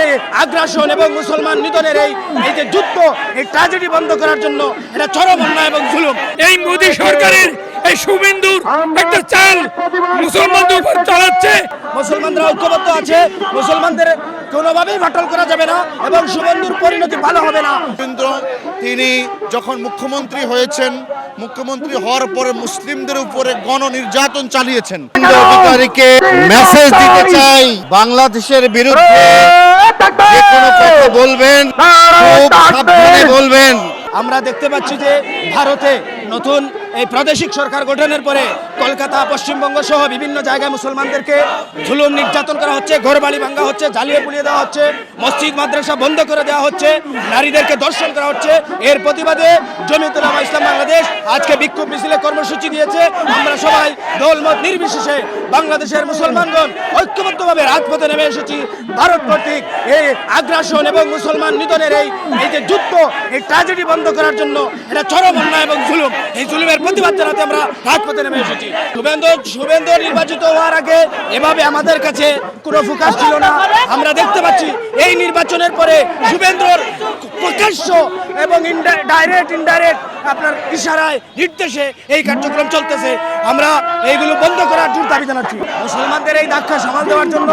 এই আগ্রাসন এবং মুসলমান নিধনের এই যে যুদ্ধ, এই ট্র্যাজেডি বন্ধ করার জন্য এটা চরম অন্যায় এবং জুলুম। এই মোদী সরকারের এই শুভেন্দুর একটা চাল মুসলমানদের উপর চালাচ্ছে। মুসলমানরা ঐক্যবদ্ধ আছে, মুসলমানদের কোনোভাবেই ফাটল করা যাবে না এবং শুভেন্দুর পরিণতি ভালো হবে না। শুভেন্দু তিনি যখন মুখ্যমন্ত্রী হয়েছেন, মুখ্যমন্ত্রী হওয়ার পরে মুসলিমদের উপরে গণনির্যাতন চালিয়েছেন। অধিকারীকে মেসেজ দিতে চাই, বাংলাদেশের বিরুদ্ধে যে কোনো কথা বলবেন খুব সাবধানে বলবেন। আমরা দেখতে পাচ্ছি যে ভারতে নতুন এই প্রাদেশিক সরকার গঠনের পরে কলকাতা, পশ্চিমবঙ্গ সহ বিভিন্ন জায়গায় মুসলমানদেরকে জুলুম নির্যাতন করা হচ্ছে, ঘরবাড়ি ভাঙা হচ্ছে, জ্বালিয়ে পুড়িয়ে দেওয়া হচ্ছে, মসজিদ মাদ্রাসা বন্ধ করে দেওয়া হচ্ছে, নারীদেরকে ধর্ষণ করা হচ্ছে। এর প্রতিবাদে জমিয়তুল উলামা ইসলাম বাংলাদেশ আজকে বিক্ষোভ মিছিলে কর্মসূচি দিয়েছে। আমরা সবাই দলমত নির্বিশেষে বাংলাদেশের মুসলমানগণ ঐক্যবদ্ধভাবে রাজপথে নেমে এসেছি। ভারত কর্তৃক এই আগ্রাসন এবং মুসলমান নিধনের এই যে যুদ্ধ, এই ট্র্যাজেডি বন্ধ করার জন্য এটা চরম অন্যায় এবং জুলুম। এই জুলুমের প্রতিবাদ জানাতে আমরা রাজপথে নেমে এসেছি। শুভেন্দু নির্বাচিত হওয়ার আগে এভাবে আমাদের কাছে কোনো ফোকাস ছিল না। আমরা দেখতে পাচ্ছি এই নির্বাচনের পরে শুভেন্দুর প্রকাশ্য এবং ডাইরেক্ট ইনডাইরেক্ট আপনার ইশারায় নির্দেশে এই কার্যক্রম চলতেছে। আমরা এইগুলো বন্ধ করার জোর দাবি জানাচ্ছি। মুসলমানদের এই ধাক্কা সামাল দেওয়ার জন্য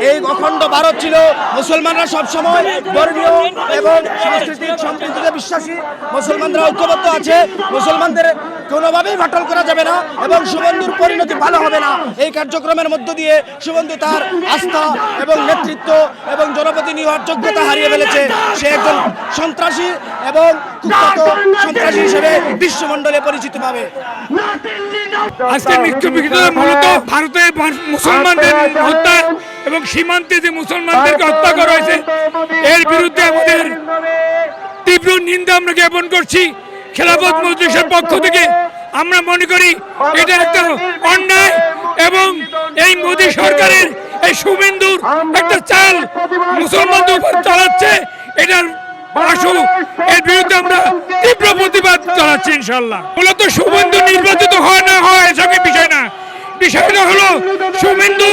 এই অখণ্ড ভারত ছিল। মুসলমানরা সবসময় ধর্মীয় এবং সাংস্কৃতিক সম্প্রীতিতে বিশ্বাসী। মুসলমানরা ঐক্যবদ্ধ আছে, মুসলমানদের কোনোভাবেই ফাটল করা যাবে না এবং শুভেন্দুর পরিণতি ভালো হবে না। এই কার্যক্রমের মধ্য দিয়ে শুভেন্দু তার আস্থা এবং নেতৃত্ব এবং জনপ্রতিনিধি হওয়ার যোগ্যতা হারিয়ে ফেলেছে। সে একজন সন্ত্রাসী এবং কুখ্যাত সন্ত্রাসী হিসেবে বিশ্বমণ্ডলে পরিচিত পাবে। আজকের বিক্ষোভ মূলত ভারতে মুসলমানদের হত্যা এবং সীমান্তে যে মুসলমানদেরকে হত্যা করা হয়েছে এর বিরুদ্ধে আমাদের তীব্র নিন্দা আমরা জ্ঞাপন করছি। খেলাফত মজলিসের পক্ষ থেকে আমরা মনে করি এটা একটা অন্যায় এবং এই মোদী সরকারের এই শুভেন্দুর একটা চাল মুসলমানদের উপর চালাচ্ছে। এটার এর বিরুদ্ধে আমরা তীব্র প্রতিবাদ জানাচ্ছি। ইনশাল্লাহ মূলত শুভেন্দু নির্বাচিত হয় না হয় এসবের বিষয় না, বিষয়টা হলো শুভেন্দু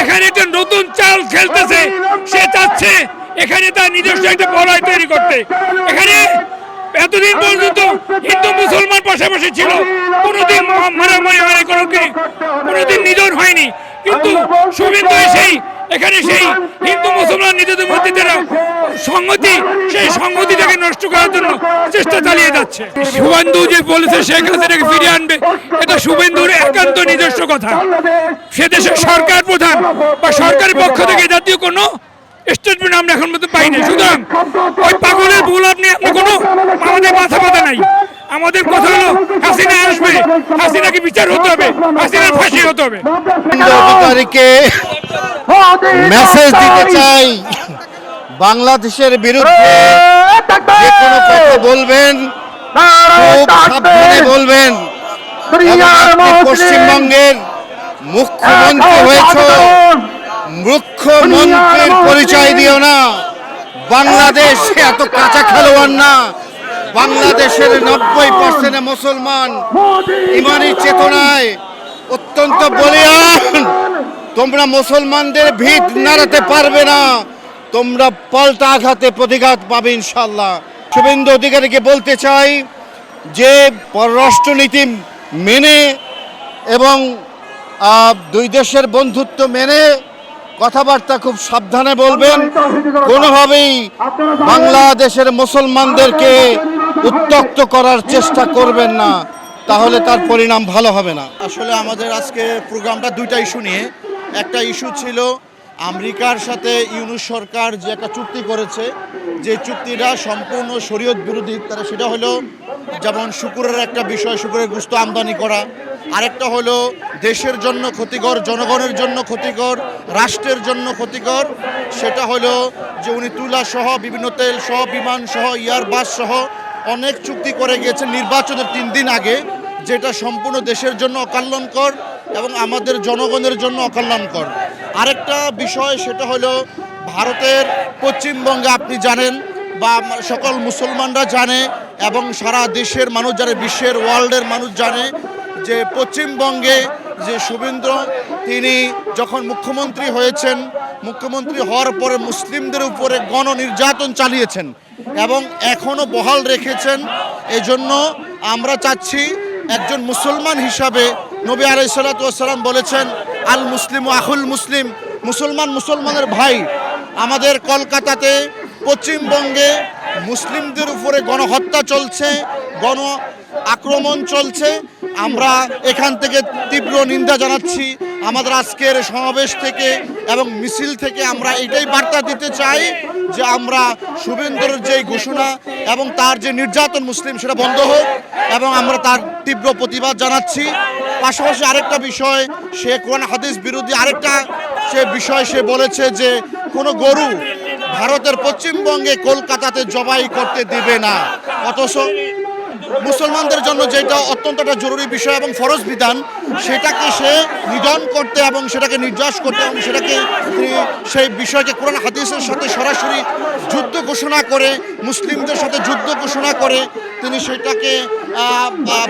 এখানে একটা নতুন চাল খেলতেছে। সে চাচ্ছে এখানে তার নিজস্ব একটা বলয় তৈরি করতে। এখানে এতদিন পর্যন্ত হিন্দু মুসলমান পাশাপাশি ছিল, কোনোদিন মারামারি হয়নি, কোনোদিন নিধন হয়নি। কিন্তু শুভেন্দু এসেই এখানে সেই হিন্দু মুসলমান নিজেদের মধ্যে যারা সংহতি, সেই সংহতিটাকে নষ্ট করার জন্য চেষ্টা চালিয়ে যাচ্ছে। শুভেন্দু যে বলেছে শেখ হাসিনাকে ফিরিয়ে আনবে, এটা শুভেন্দুর একান্ত নিজস্ব কথা। সে দেশের সরকার প্রধান বা সরকারের পক্ষ থেকে জাতীয় কোনো স্টেটমেন্ট আমরা এখন মধ্যে পাইনি। সুতরাং ওই পাগলের ভুল আপনি কোনো আমাদের মাথা ব্যথা নাই। আমাদের কথা হলো হাসিনা আসবে, হাসিনাকে বিচার হতে হবে, হাসিনার ফাঁসি হতে হবে। অধিকারীকে মেসেজ দিতে চাই, বাংলাদেশের বিরুদ্ধে যে কোনো কথা বলবেন খুব সাবধানে বলবেন। আপনি পশ্চিমবঙ্গের মুখ্যমন্ত্রী হয়েছে, মুখ্যমন্ত্রীর পরিচয় দিও না। বাংলাদেশ এত কাঁচা খেলোয়াড় না। বাংলাদেশের 90% মুসলমান ইমানি চেতনায় অত্যন্ত বলিয়ান। তোমরা মুসলমানদের ভিত নাড়াতে পারবে না, তোমরা পাল্টা আঘাতে প্রতিঘাত পাবে ইনশাল্লাহ। শুভেন্দু অধিকারীকে বলতে চাই যে পররাষ্ট্রনীতি মেনে এবং দুই দেশের বন্ধুত্ব মেনে কথাবার্তা খুব সাবধানে বলবেন। কোনোভাবেই বাংলাদেশের মুসলমানদেরকে উত্তক্ত করার চেষ্টা করবেন না, তাহলে তার পরিণাম ভালো হবে না। আসলে আমাদের আজকে প্রোগ্রামটা দুইটা ইস্যু নিয়ে। একটা ইস্যু ছিল আমেরিকার সাথে ইউনূস সরকার যে একটা চুক্তি করেছে, যে চুক্তিটা সম্পূর্ণ শরীয়ত বিরোধী। তারা সেটা হলো যেমন শুকুরের একটা বিষয়, শুকুরের গোশত আমদানি করা। আরেকটা হলো দেশের জন্য ক্ষতিকর, জনগণের জন্য ক্ষতিকর, রাষ্ট্রের জন্য ক্ষতিকর। সেটা হলো যে উনি তুলা সহ, বিভিন্ন তেল সহ, বিমান সহ, এয়ারবাস সহ অনেক চুক্তি করে গিয়েছেন নির্বাচনের 3 দিন আগে, যেটা সম্পূর্ণ দেশের জন্য অকল্যাণকর এবং আমাদের জনগণের জন্য অকল্যাণকর। আরেকটা বিষয় সেটা হলো ভারতের পশ্চিমবঙ্গে আপনি জানেন বা সকল মুসলমানরা জানে এবং সারা দেশের মানুষ জানে, বিশ্বের ওয়ার্ল্ডের মানুষ জানে যে পশ্চিমবঙ্গে যে শুভেন্দ্র তিনি যখন মুখ্যমন্ত্রী হয়েছেন, মুখ্যমন্ত্রী হওয়ার পরে মুসলিমদের উপরে গণনির্যাতন চালিয়েছেন এবং এখনও বহাল রেখেছেন। এজন্য আমরা চাচ্ছি একজন মুসলমান হিসাবে নবী আলাইহিস সালাতু ওয়াস সালাম বলেছেন, আল মুসলিম আখুল মুসলিম, মুসলমান মুসলমানের ভাই। আমাদের কলকাতাতে পশ্চিমবঙ্গে মুসলিমদের উপরে গণহত্যা চলছে, গণ আক্রমণ চলছে। আমরা এখান থেকে তীব্র নিন্দা জানাচ্ছি। আমাদের আজকের সমাবেশ থেকে এবং মিছিল থেকে আমরা এটাই বার্তা দিতে চাই যে আমরা শুভেন্দ্রের যে ঘোষণা এবং তার যে নির্যাতন মুসলিম সেটা বন্ধ হোক এবং আমরা তার তীব্র প্রতিবাদ জানাচ্ছি। পাশাপাশি আরেকটা বিষয়, সে কোরআন হাদিস বিরোধী আরেকটা বিষয় সে বলেছে যে কোনো গরু ভারতের পশ্চিমবঙ্গে কলকাতাতে জবাই করতে দিবে না, অথচ মুসলমানদের জন্য যেটা অত্যন্ত একটা জরুরি বিষয় এবং ফরজ বিধান সেটাকে সে নিধন করতে এবং সেটাকে নির্যাস করতে এবং সেটাকে সেই বিষয়কে কোরআন হাদিসের সাথে সরাসরি যুদ্ধ ঘোষণা করে, মুসলিমদের সাথে যুদ্ধ ঘোষণা করে তিনি সেটাকে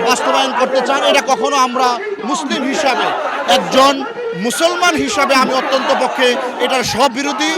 বাস্তবায়ন করতে চান। এটা কখনো আমরা মুসলিম হিসাবে, একজন মুসলমান হিসাবে আমি অত্যন্ত পক্ষে এটার সব বিরোধী।